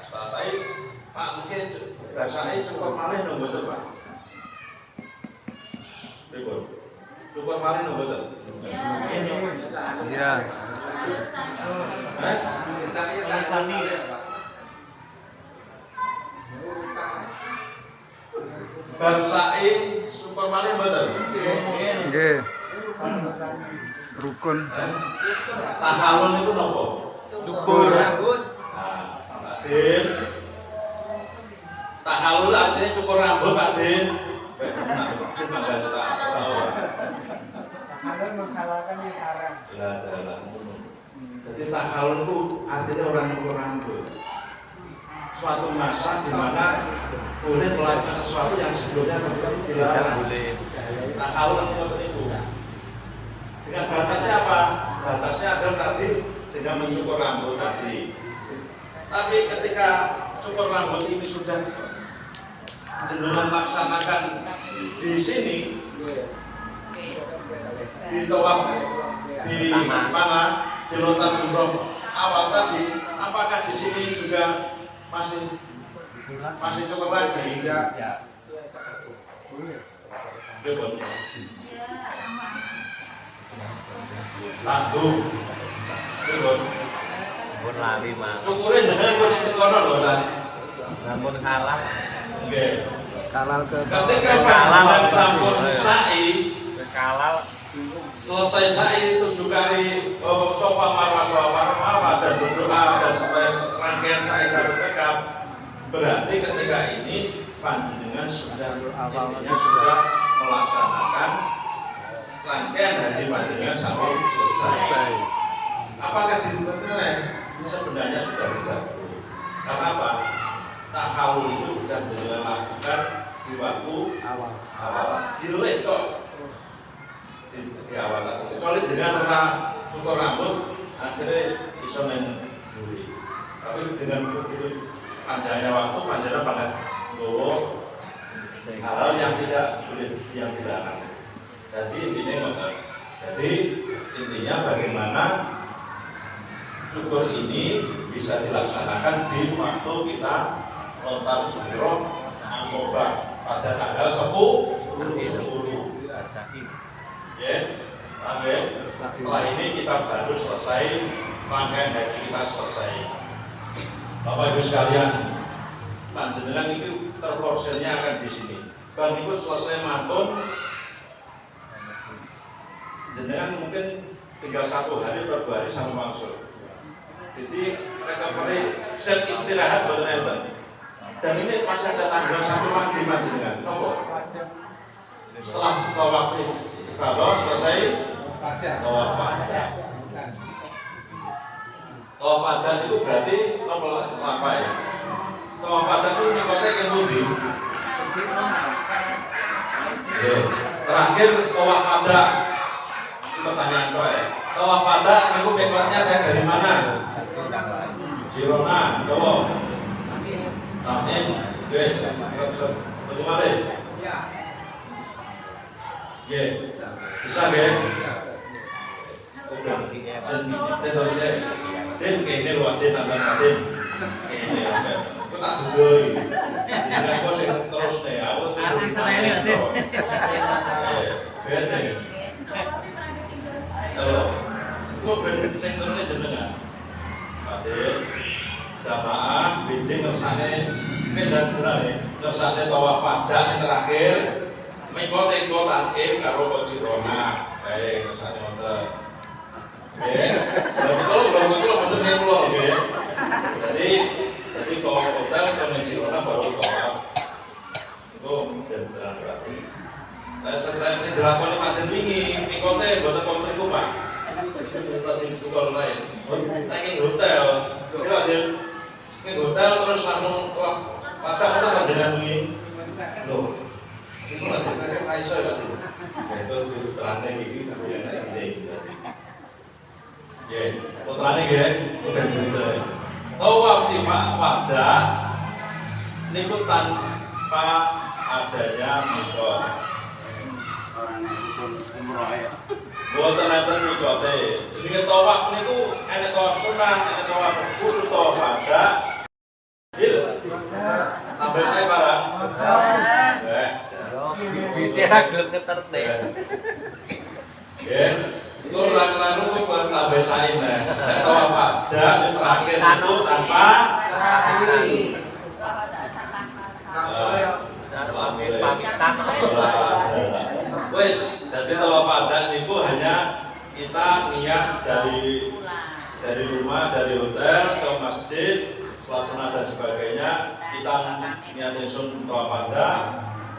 Selesai Pak mungkin bahasanya cukup malih dong betul Pak. Cukup malih dong betul. Iya. Sani. Bahasanya cukup malih betul. Nggih. Rukun. Tahalun itu nopo? Syukur. Din. Tahalul artinya cukur rambut Pak Din. Tahalul menghalalkan yang haram. Jadi tahalul itu artinya orang cukur rambut. Suatu masa di mana boleh melakukan sesuatu yang sebelumnya dilarang. Tahalul itu. Dengan batasnya apa? Batasnya adalah tadi dengan mencukur rambut tadi. Tapi ketika cukur rambut ini sudah jenengan laksanakan di sini, di tawaf, di mana, di lontar jumroh awal tadi, apakah di sini juga masih cukup lagi? Ya. Tanggung, pun lali mah. cukurin jangan wis kono lho tadi. Namun kalah. Nggih. Kalal ke Ketika panjenengan sampun sa'i, Kalah. selesai sa'i 7 kali sofa marwah dan berdoa dan sampai rangkaian sa'i satu tekap, berarti ketika ini panjenengan sudah melaksanakan rangkaian haji panjenengan sampai selesai. Apakah dibenarkan? Sebenarnya sudah tidak perlu. Karena apa? Tahawul itu sudah jenengan lakukan di waktu awal. Dilek kok di awal tadi. Kecuali dengan orang cukur rambut, akhirnya bisa menduri. Tapi dengan begitu panjangnya waktu, panjangnya banget gowo hal yang tidak boleh yang dilarang. Jadi intinya bagaimana syukur ini bisa dilaksanakan di waktu kita lontar jumroh Aqobah pada tanggal 10. Ya, amin. Setelah ini kita baru selesai rangkaian haji kita selesai. Bapak Ibu sekalian, panjenengan itu terforsilnya akan di sini. Bang Ibu selesai mantun, jenengan mungkin tinggal 1 hari atau 2 hari sama maksud. Jadi recovery set istirahat buat enten. Dan ini masih ada tanggal 1 lagi panjenengan. Setelah tawaf kalau selesai tawaf wada. Tawaf wada itu berarti apa ya? Tawaf wada itu nikotnya yang mudi. Terakhir tawaf wada. Pertanyaan kau ya. Tawaf wada itu nikotnya saya dari mana? Jirona, Jawa. Tamim, guys. Bagaimana? Ya, bisa ya. Udah, dan kayaknya luar dia tambah kaden. Kayaknya apa? Kau tak dugoi. Jangan kau sih terus deh. Aku tuh. Arti saya deh. Bener. Halo, kau bener senternya jenengan. Kaden, jamaah, bincang tersane, medan benar. Tersane tawaf wada yang terakhir. Mengkotek kotakin karo kok Jirona, baik tersane wonten. Belum betul ya. Jadi kalau hotel sama Jirona baru tawaf. Itu beneran berarti. Serta yang dilakoni maten wingi, mengkotek boten konten iku Pak. Berarti itu kalau lain. Nanging hotel, kira dia ning hotel terus langsung tawaf. Padahal panjenengan wingi. Loh. Itu nanti mereka Aisyah ya itu putrane iki yang ini ya putrane ya udah gitu tawaf di wada niku tanpa adanya mikot orang itu umroh ya boten enten mikote jadi tawaf niku ana tawaf sunah ana tawaf khusus tawaf wada Siapa gelem ketert deh. Ya, itu lalu buat tambah sain nih. Saya tahu apa? Dan terakhir itu tanpa Pamitan. wes, jadi tahu apa? Dan itu hanya kita niat dari rumah, dari hotel ke masjid, pelaksana dan sebagainya. Kita niat nyusun tawapada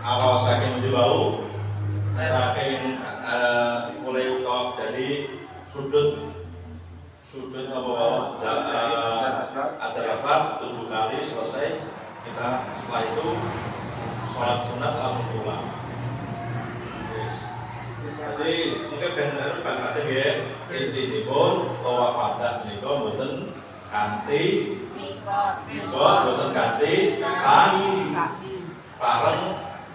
awal saking jauh, saking mulai tawaf dari sudut ada rapat 7 kali selesai. Kita setelah itu sholat sunat langsung pulang. Jadi mungkin benar banget ya. Inti pun tawaf adat niku mboten kanthi mboten kanthi pareng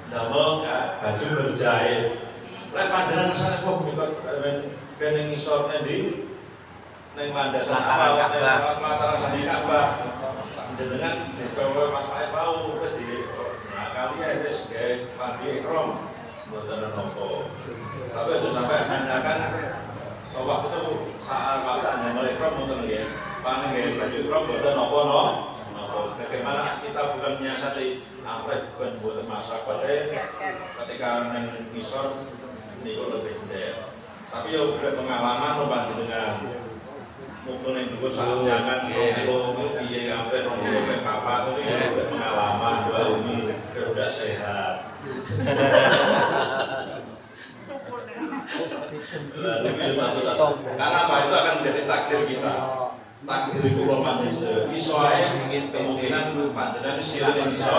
damel baju berjahit. Lek panjenengan sana kok ben ngisor endi ning landasan awal mataran sandi Ka'bah. Panjenengan dicoba masalah mau di kali ya wis gawe pandi ikram mboten nopo. Tapi itu sampai menanyakan tawaf itu saat matanya mereka mboten nggih. Panggih baju ikram mboten nopo. Bagaimana kita bukan menyiasati anggrek bukan buat masak pada ketika ngisor niku lebih gede. Tapi ya udah pengalaman membantu dengan mungkin yang dulu saat jangan kalau piye anggrek ngomong apa itu ya pengalaman bahwa ini sudah sehat. Karena apa itu akan menjadi takdir kita. Takdir itu romantis. Iso ae kemungkinan panjenengan sirin yang iso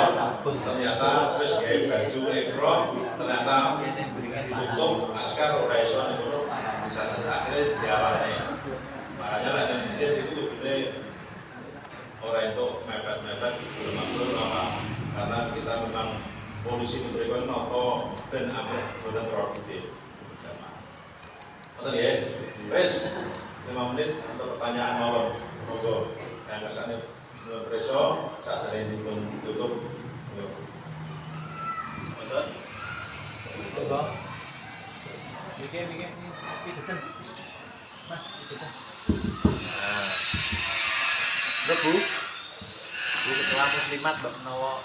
ternyata wis gawe baju ikram ternyata ditutup askar ora iso niku bisa akhirnya diarani. Makanya lah yang itu gede orang itu mepet-mepet belum apa karena kita memang polisi memberikan noto dan apa sudah produktif. Betul ya? Wes 5 menit untuk pertanyaan malam. Monggo. Yang kesannya belum preso saat hari ini belum tutup. Betul? Betul. Mikir. Mas, dekat. Bu ketua muslimat Mbak Menawa.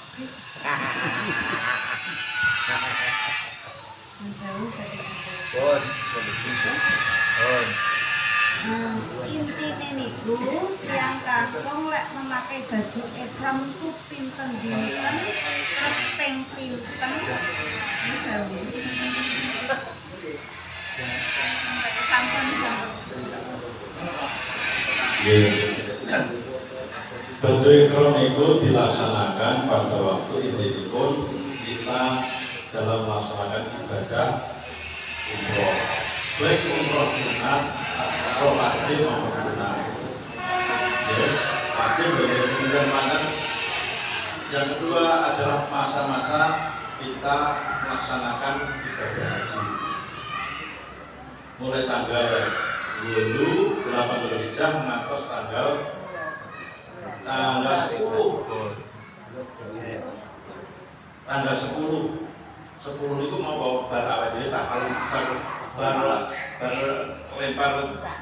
Intinya niku yang kakung lek memakai baju ihram itu pinten dinten terus ping pinten sampun Baju ikram itu dilaksanakan pada waktu itu pun kita dalam melaksanakan ibadah umroh. Baik umroh sunat atau wajib maupun sunat. Wajib bagi mana? Yang kedua adalah masa-masa kita melaksanakan ibadah haji. Mulai tanggal 8 Dzulhijjah mengatos tanggal 10. Tanggal 10 itu mau bawa bar awal jadi tak kalau lempar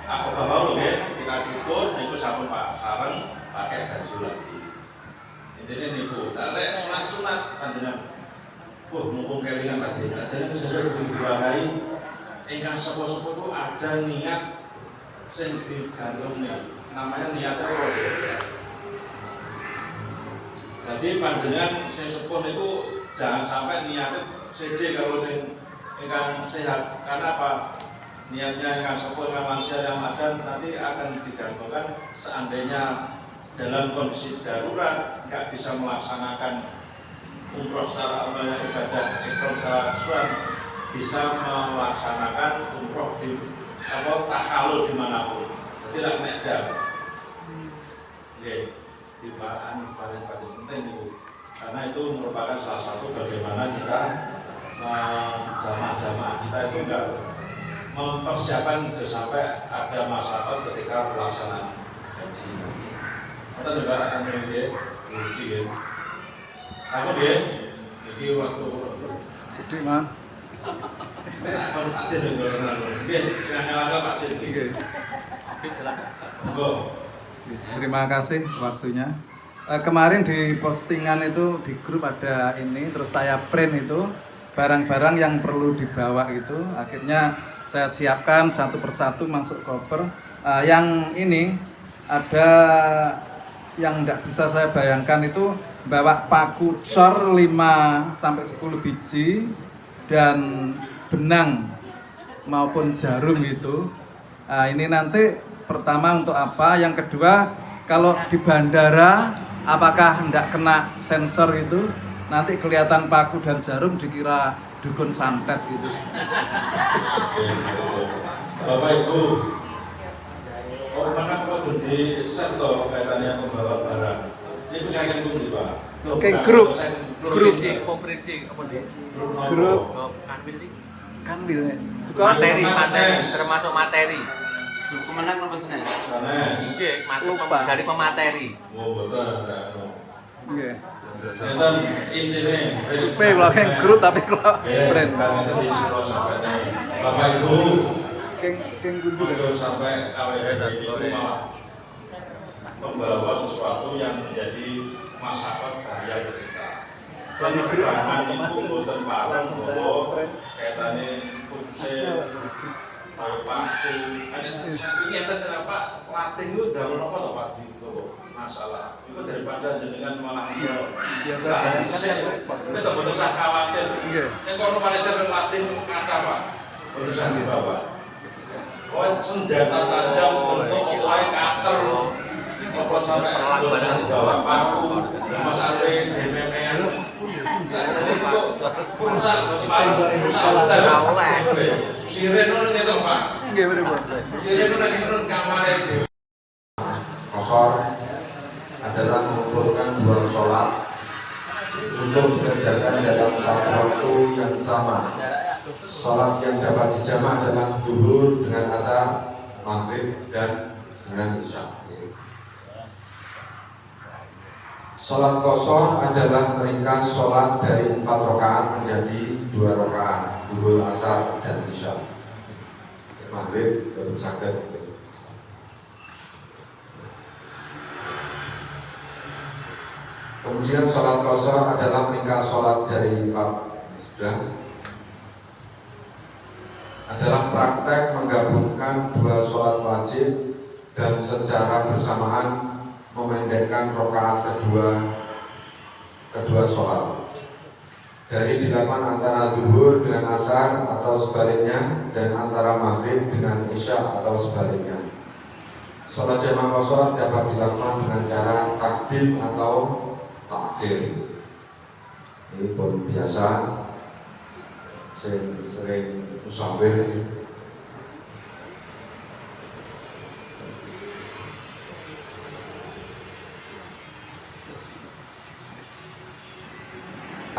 apa bawa ya kita cukur itu sampun pak sarang pakai baju lagi. Intinya niku. Tapi sunat panjenengan. Mumpung kelingan Pak Dina. Jadi sesuatu dibuahi ingkang sepo-sepo itu ada niat sing digandrungi. Namanya niat apa? Jadi panjenengan sing sepuh itu jangan sampai niatnya seje kalau sing ingkang sehat. Karena apa? Niatnya ingkang sepuh ingkang manusia yang ada nanti akan digantungkan seandainya dalam kondisi darurat nggak bisa melaksanakan umroh secara ibadah ikram secara keseluruhan bisa melaksanakan umroh di takalul dimanapun. Tidak medal. Di paling penting itu karena itu merupakan salah satu bagaimana kita jamaah-jamaah kita itu enggak mempersiapkan sampai ada masalah ketika pelaksanaan haji. Kita juga akan memilih uji ya. Aku dia, jadi waktu Jadi man. Pak Din nggih, silakan Pak Din. Oke. Monggo. Terima kasih waktunya. Kemarin di postingan itu di grup ada ini, terus saya print itu barang-barang yang perlu dibawa gitu. Akhirnya saya siapkan satu persatu masuk koper. Yang ini ada yang tidak bisa saya bayangkan itu bawa paku cor 5 sampai 10 biji dan benang maupun jarum gitu. Ini nanti pertama untuk apa? Yang kedua, kalau di bandara apakah hendak kena sensor itu nanti kelihatan paku dan jarum dikira dukun santet gitu. Bapak Ibu, mana kok di sektor kaitannya membawa barang? Itu saya ingin di Pak. Oke, grup Komprensi apa nih? grup Kanbil nih. kanbil ya. Materi termasuk materi. Kemenang nomor Senin. Sana. Oke, masuk Lupa. dari pemateri. Oh, betul enggak. Oke. Kita intinya Supaya melakukan grup tapi kalau brand. Bapak Ibu, Keng kunjung. jangan sampai KWS itu malah membawa sesuatu yang menjadi masyarakat bahaya bagi kita. Dan keberangan itu bukan parang bahwa kaitannya khususnya Pak, ini atas kenapa Latin itu dalam apa loh Pak itu masalah itu daripada jenengan malah Biasa bayangkan yang repot. kita tak usah khawatir. Iya. Yang kalau Malaysia dan Latin kata Pak, berusaha dibawa. Oh senjata tajam untuk offline cutter, apa sampai berusaha dibawa paku, Mas Andre, DMM, jadi itu perusahaan Siren itu ngerti Pak. Nggih bener. Siren itu ngerti kamar itu. Kosor adalah mengumpulkan dua sholat untuk dikerjakan dalam satu waktu yang sama. Sholat yang dapat dijamak adalah zuhur dengan asar, maghrib dan dengan isya. Sholat kosor adalah meringkas sholat dari 4 rakaat menjadi 2 rakaat, zuhur, asar dan isya. Maghrib baru sakit. Kemudian sholat kosor adalah meringkas sholat dari 4 sudah adalah praktek menggabungkan 2 sholat wajib dan secara bersamaan memendekkan rakaat kedua sholat dari dilakukan antara zuhur dengan asar atau sebaliknya dan antara maghrib dengan isya atau sebaliknya. Sholat jamak kosor dapat dilakukan dengan cara takdim atau takhir. Ini pun biasa sering musafir.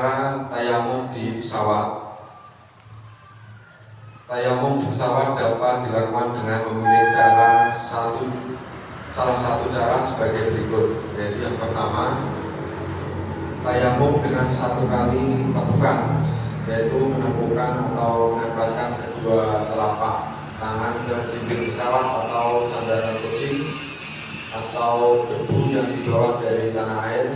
Tayamum di pesawat. Tayamum di pesawat dapat dilakukan dengan memilih salah satu cara sebagai berikut. Jadi yang pertama, tayamum dengan 1 kali tepukan, yaitu menepukan atau menempelkan kedua telapak tangan ke dinding pesawat atau sandaran kursi atau debu yang dibawa dari tanah air.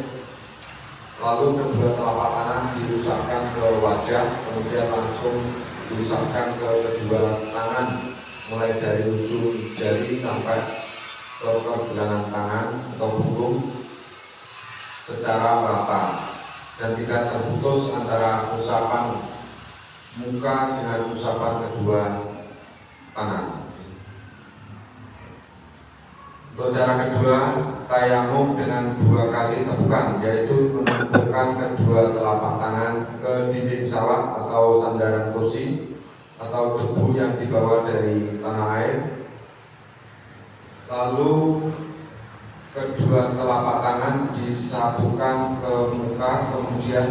Lalu kedua telapak tangan diusapkan ke wajah, kemudian langsung diusapkan ke kedua tangan mulai dari ujung jari sampai ke pergelangan tangan atau punggung secara merata dan tidak terputus antara usapan muka dengan usapan kedua tangan. Untuk cara kedua, tayamum dengan 2 kali tepukan, yaitu menempelkan kedua telapak tangan ke dinding pesawat atau sandaran kursi atau debu yang dibawa dari tanah air. Lalu kedua telapak tangan disatukan ke muka, kemudian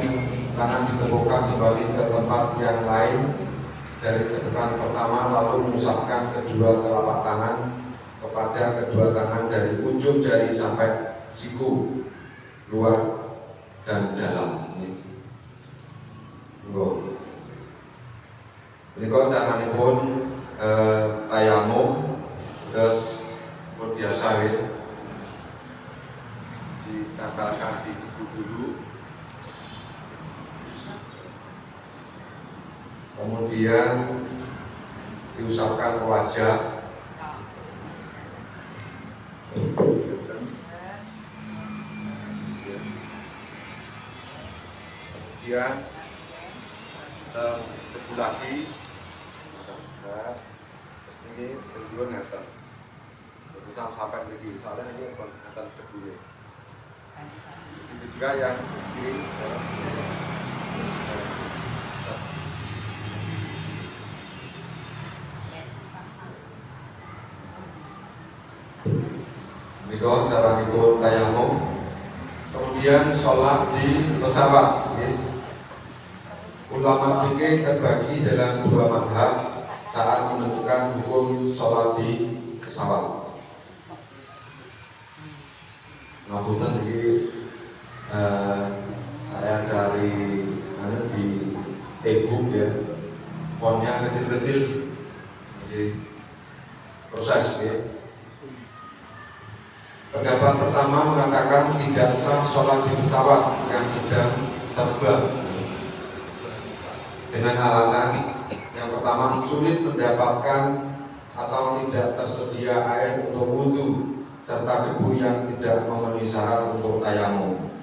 tangan ditepukkan kembali ke tempat yang lain dari tepukan pertama, lalu mengusapkan kedua telapak tangan kepada kedua tangan dari ujung jari sampai siku luar dan dalam. Menika caranipun tayamum terus pun biasa ya. Ditempelkan di tubuh dulu. Kemudian diusapkan ke wajah. Kemudian tebu lagi. Ini sebelum ngeten. Bisa sampai lagi, soalnya ini ngeten tebu ya. Itu juga yang kiri. Menika caranipun tayamum. Kemudian sholat di pesawat. Ulama fikih terbagi dalam dua mazhab saat menentukan hukum sholat di pesawat. Ngapunten iki saya cari di e-book ya, fontnya kecil-kecil, masih proses ya. Pendapat pertama mengatakan tidak sah sholat di pesawat yang sedang terbang dengan alasan yang pertama sulit mendapatkan atau tidak tersedia air untuk wudhu serta debu yang tidak memenuhi syarat untuk tayamum.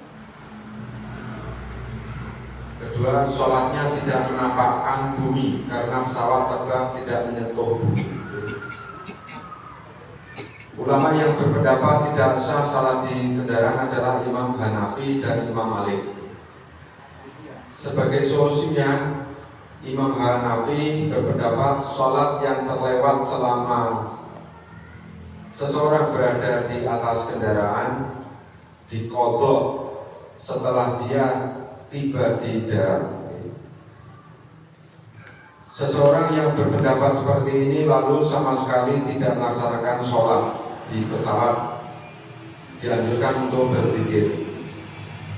Kedua, sholatnya tidak menampakkan bumi karena pesawat terbang tidak menyentuh bumi. Ulama yang berpendapat tidak sah salat di kendaraan adalah Imam Hanafi dan Imam Malik. Sebagai solusinya, Imam Hanafi berpendapat sholat yang terlewat selama seseorang berada di atas kendaraan diqadha setelah dia tiba di darat. Seseorang yang berpendapat seperti ini lalu sama sekali tidak melaksanakan sholat di pesawat dianjurkan untuk berzikir.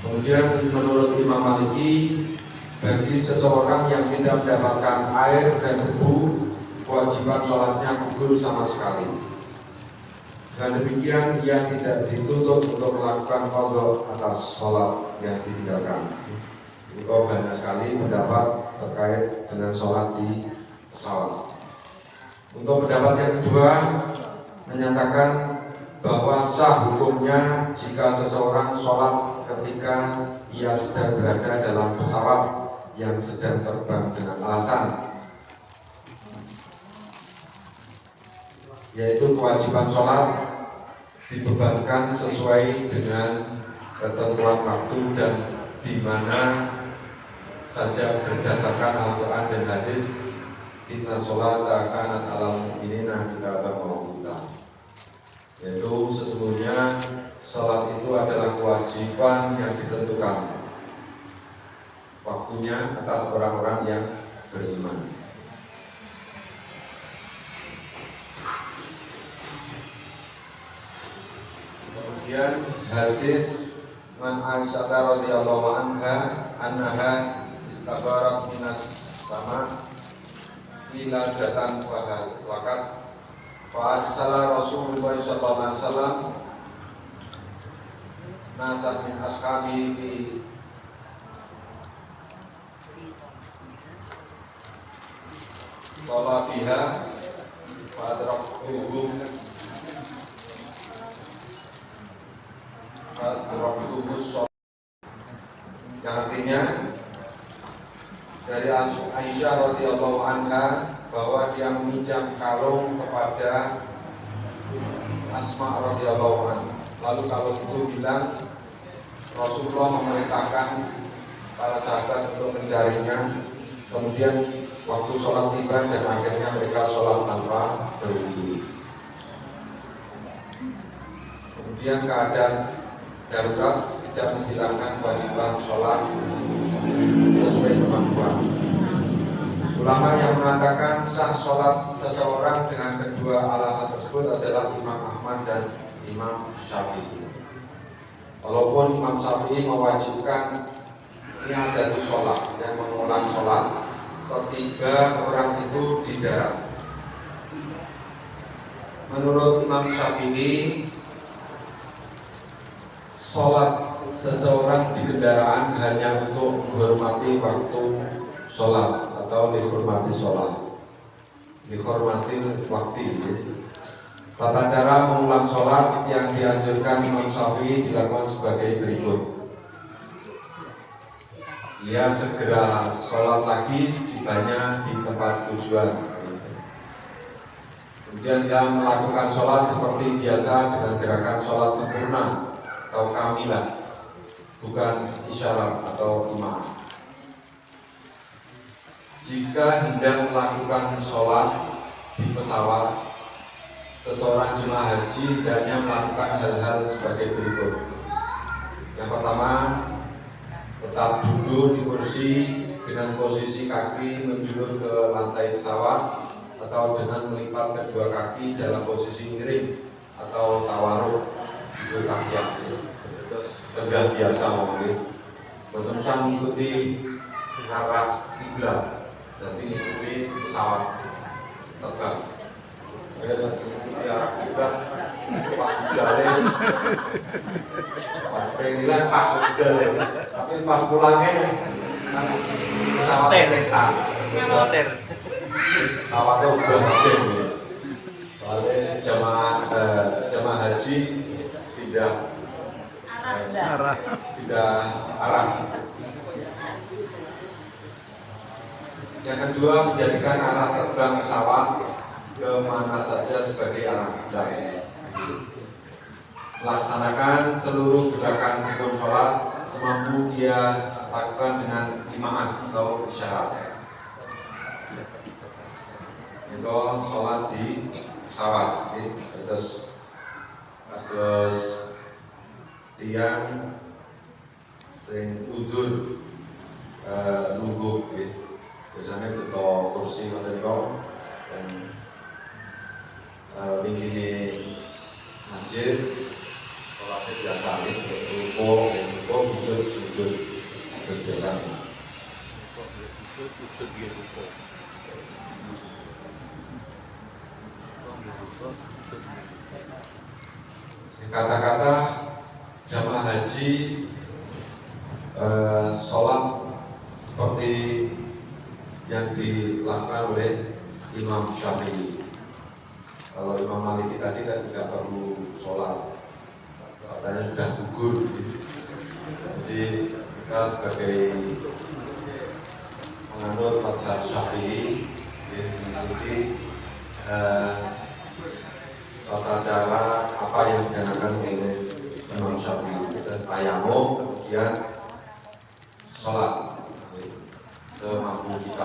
Kemudian menurut Imam Maliki, bagi seseorang yang tidak mendapatkan air dan debu, kewajiban sholatnya gugur sama sekali. Dan demikian ia tidak dituntut untuk melakukan qadha atas sholat yang ditinggalkan. Ini kok banyak sekali pendapat terkait dengan sholat di pesawat. Untuk pendapat yang kedua menyatakan bahwa sah hukumnya jika seseorang sholat ketika ia sedang berada dalam pesawat yang sedang terbang dengan alasan yaitu kewajiban sholat dibebankan sesuai dengan ketentuan waktu dan di mana saja berdasarkan Al-Quran dan hadis. Inna sholata kanat alal mu'minina kitaban mawquta, yaitu sesungguhnya sholat itu adalah kewajiban yang ditentukan waktunya atas orang-orang yang beriman. Kemudian hadis Man Aisyah radhiyallahu anha annaha istabarat minas sama ila datang wakat fa'arsala Rasulullah sallallahu alaihi wasallam nasan min ashabi fi talabiha fa'adrakuhum yang artinya dari Aisyah radhiyallahu anha bahwa dia meminjam kalung kepada Asma radhiyallahu anha. Lalu kalung itu bilang Rasulullah memerintahkan para sahabat untuk mencarinya. Kemudian waktu sholat tiba dan akhirnya mereka sholat tanpa berwudu. Kemudian keadaan darurat tidak menghilangkan kewajiban sholat sesuai kemampuan. Ulama yang mengatakan sah sholat seseorang dengan kedua alasan tersebut adalah Imam Ahmad dan Imam Syafi'i. Walaupun Imam Syafi'i mewajibkan niadatus sholat dan mengulang sholat, ketiga orang itu di darat. Menurut Imam Syafi'i, sholat seseorang di kendaraan hanya untuk menghormati waktu sholat atau dihormati sholat, dihormati waktu. Tata cara mengulang sholat yang dianjurkan Imam Syafi'i dilakukan sebagai berikut. Ia segera sholat lagi setibanya di tempat tujuan. Kemudian dia melakukan sholat seperti biasa dengan gerakan sholat sempurna atau kamilah, bukan isyarat atau imam. Jika hendak melakukan sholat di pesawat, seseorang jemaah haji hendaknya melakukan hal-hal sebagai berikut. Yang pertama, tetap duduk di kursi dengan posisi kaki menjulur ke lantai pesawat atau dengan melipat kedua kaki dalam posisi miring atau tawaruk, itu tahiyat. Tegak biasa mungkin. Berusaha mengikuti arah kiblat dan mengikuti pesawat tegak. Mengikuti arah kiblat, pas jalan, pas pengilan pas jalan, tapi pas pulangnya pesawat letak. Motor. Pesawatnya udah mesin. Soalnya jemaah haji tidak Arah. arah. Yang kedua, menjadikan arah terbang pesawat ke mana saja sebagai arah kiblat. Laksanakan seluruh gerakan rukun sholat semampu dia lakukan dengan imamat atau isyarat. Itu sholat di pesawat, terus tiang sing udur lungguh, biasanya betul kursi material dan ini masjid sholatnya biasa ruko udur terus biasa. Kata-kata jamaah haji sholat seperti yang dilakukan oleh Imam Syafi'i. Kalau Imam Maliki tadi kan tidak perlu sholat, katanya sudah gugur. Jadi kita sebagai penganut mazhab Syafi'i mengikuti tata cara apa yang dilakukan oleh Imam Syafi'i. Kita tayamum, kemudian sholat semampu kita.